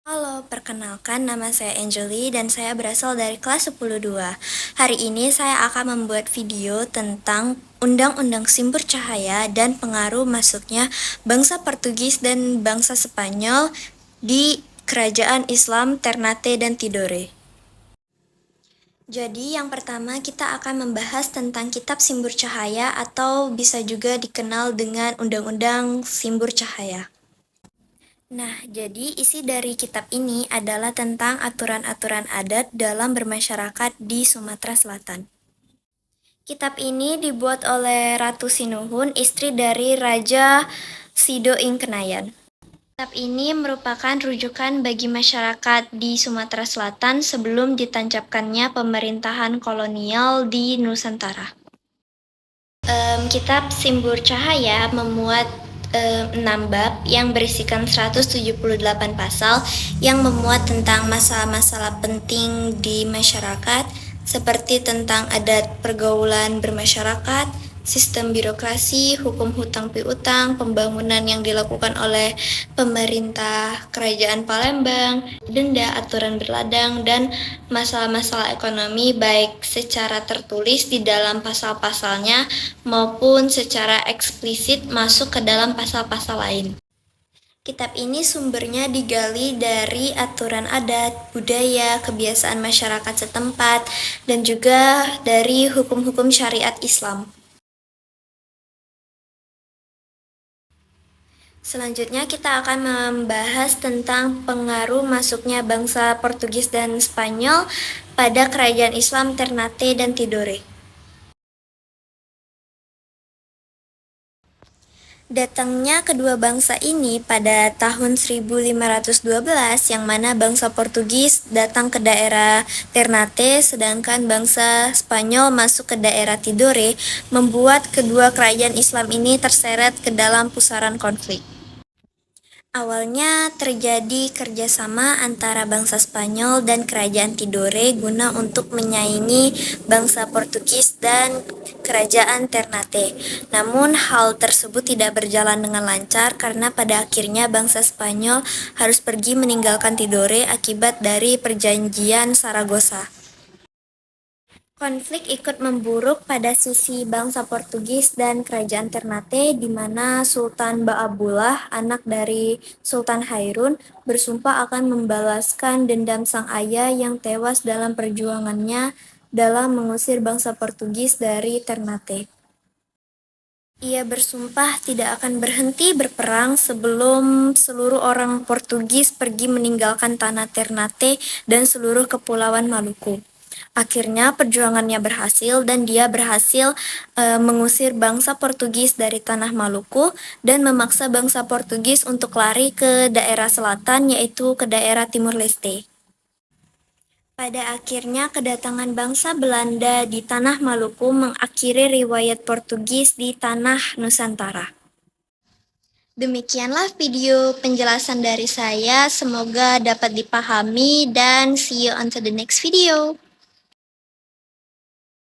Halo, perkenalkan nama saya Angeli dan saya berasal dari kelas 10-2. Hari ini saya akan membuat video tentang Undang-Undang Simbur Cahaya dan pengaruh masuknya bangsa Portugis dan bangsa Spanyol di Kerajaan Islam Ternate dan Tidore. Jadi yang pertama kita akan membahas tentang Kitab Simbur Cahaya atau bisa juga dikenal dengan Undang-Undang Simbur Cahaya. Nah, jadi isi dari kitab ini adalah tentang aturan-aturan adat dalam bermasyarakat di Sumatera Selatan. Kitab ini dibuat oleh Ratu Sinuhun, istri dari Raja Sido Ingkenayan. Kitab ini merupakan rujukan bagi masyarakat di Sumatera Selatan sebelum ditancapkannya pemerintahan kolonial di Nusantara. Kitab Simbur Cahaya memuat 6 bab yang berisikan 178 pasal yang memuat tentang masalah-masalah penting di masyarakat seperti tentang adat pergaulan bermasyarakat, sistem birokrasi, hukum hutang piutang, pembangunan yang dilakukan oleh pemerintah Kerajaan Palembang, denda, aturan berladang, dan masalah-masalah ekonomi baik secara tertulis di dalam pasal-pasalnya maupun secara eksplisit masuk ke dalam pasal-pasal lain. Kitab ini sumbernya digali dari aturan adat, budaya, kebiasaan masyarakat setempat, dan juga dari hukum-hukum syariat Islam. Selanjutnya kita akan membahas tentang pengaruh masuknya bangsa Portugis dan Spanyol pada kerajaan Islam Ternate dan Tidore. Datangnya kedua bangsa ini pada tahun 1512 yang mana bangsa Portugis datang ke daerah Ternate sedangkan bangsa Spanyol masuk ke daerah Tidore membuat kedua kerajaan Islam ini terseret ke dalam pusaran konflik. Awalnya terjadi kerjasama antara bangsa Spanyol dan kerajaan Tidore guna untuk menyaingi bangsa Portugis dan kerajaan Ternate. Namun hal tersebut tidak berjalan dengan lancar karena pada akhirnya bangsa Spanyol harus pergi meninggalkan Tidore akibat dari perjanjian Saragossa. Konflik ikut memburuk pada sisi bangsa Portugis dan kerajaan Ternate di mana Sultan Baabullah, anak dari Sultan Hairun, bersumpah akan membalaskan dendam sang ayah yang tewas dalam perjuangannya dalam mengusir bangsa Portugis dari Ternate. Ia bersumpah tidak akan berhenti berperang sebelum seluruh orang Portugis pergi meninggalkan tanah Ternate dan seluruh kepulauan Maluku. Akhirnya perjuangannya berhasil dan dia berhasil mengusir bangsa Portugis dari tanah Maluku dan memaksa bangsa Portugis untuk lari ke daerah selatan yaitu ke daerah Timur Leste. Pada akhirnya kedatangan bangsa Belanda di tanah Maluku mengakhiri riwayat Portugis di tanah Nusantara. Demikianlah video penjelasan dari saya, semoga dapat dipahami dan see you on to the next video.